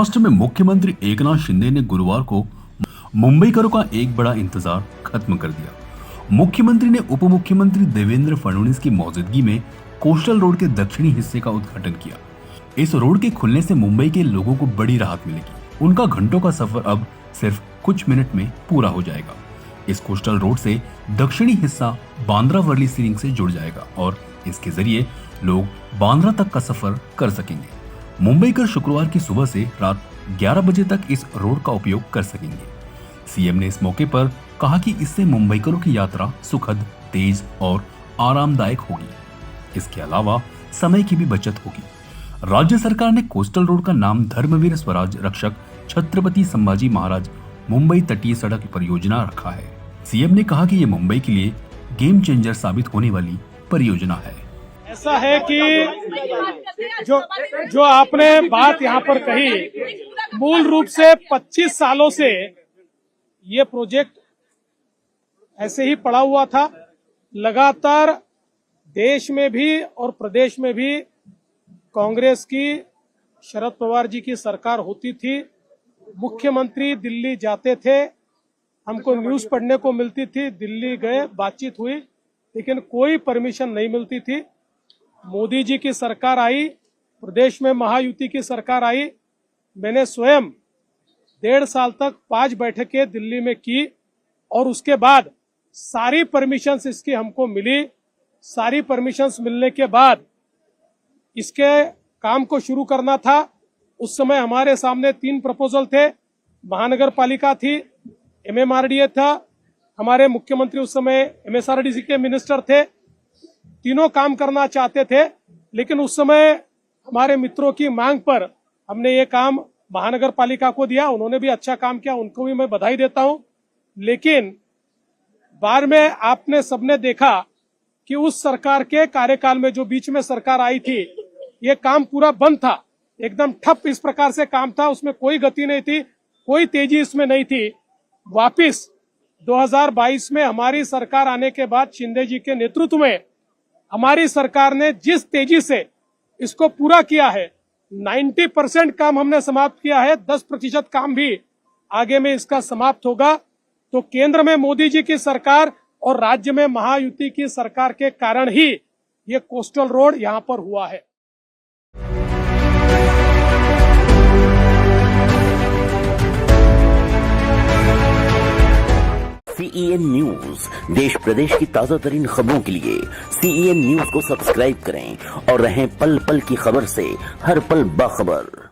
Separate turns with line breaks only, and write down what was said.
महाराष्ट्र में मुख्यमंत्री एकनाथ शिंदे ने गुरुवार को मुंबईकरों का एक बड़ा इंतजार खत्म कर दिया। मुख्यमंत्री ने उप मुख्यमंत्री देवेंद्र फडणवीस की मौजूदगी में कोस्टल रोड के दक्षिणी हिस्से का उद्घाटन किया। इस रोड के खुलने से मुंबई के लोगों को बड़ी राहत मिलेगी। उनका घंटों का सफर अब सिर्फ कुछ मिनट में पूरा हो जाएगा। इस कोस्टल रोड से दक्षिणी हिस्सा बांद्रा वर्ली सीलिंग से जुड़ जाएगा और इसके जरिए लोग बांद्रा तक का सफर कर सकेंगे। मुंबईकर शुक्रवार की सुबह से रात 11 बजे तक इस रोड का उपयोग कर सकेंगे। सीएम ने इस मौके पर कहा कि इससे मुंबईकरों की यात्रा सुखद, तेज और आरामदायक होगी। इसके अलावा समय की भी बचत होगी। राज्य सरकार ने कोस्टल रोड का नाम धर्मवीर स्वराज रक्षक छत्रपति संभाजी महाराज मुंबई तटीय सड़क परियोजना रखा है। सीएम ने कहा कि ये मुंबई के लिए गेम चेंजर साबित होने वाली परियोजना है।
ऐसा है कि जो आपने बात यहाँ पर कही, मूल रूप से 25 सालों से ये प्रोजेक्ट ऐसे ही पड़ा हुआ था। लगातार देश में भी और प्रदेश में भी कांग्रेस की, शरद पवार जी की सरकार होती थी। मुख्यमंत्री दिल्ली जाते थे, हमको न्यूज पढ़ने को मिलती थी, दिल्ली गए, बातचीत हुई, लेकिन कोई परमिशन नहीं मिलती थी। मोदी जी की सरकार आई, प्रदेश में महायुति की सरकार आई। मैंने स्वयं 1.5 साल तक 5 बैठकें दिल्ली में की और उसके बाद सारी परमिशंस इसकी हमको मिली। सारी परमिशंस मिलने के बाद इसके काम को शुरू करना था। उस समय हमारे सामने 3 प्रपोजल थे। महानगर पालिका थी, एमएमआरडीए था, हमारे मुख्यमंत्री उस समय एमएसआरडीसी के मिनिस्टर थे। तीनों काम करना चाहते थे, लेकिन उस समय हमारे मित्रों की मांग पर हमने ये काम महानगर पालिका को दिया। उन्होंने भी अच्छा काम किया, उनको भी मैं बधाई देता हूं। लेकिन बाद में आपने सबने देखा कि उस सरकार के कार्यकाल में जो बीच में सरकार आई थी, ये काम पूरा बंद था, एकदम ठप इस प्रकार से काम था। उसमें कोई गति नहीं थी, कोई तेजी इसमें नहीं थी। वापिस 2022 में हमारी सरकार आने के बाद शिंदे जी के नेतृत्व में हमारी सरकार ने जिस तेजी से इसको पूरा किया है, 90% काम हमने समाप्त किया है, 10% काम भी आगे में इसका समाप्त होगा। तो केंद्र में मोदी जी की सरकार और राज्य में महायुति की सरकार के कारण ही ये कोस्टल रोड यहां पर हुआ है।
CEN न्यूज, देश प्रदेश की ताजा तरीन खबरों के लिए CEN न्यूज को सब्सक्राइब करें और रहें पल पल की खबर से हर पल बाखबर।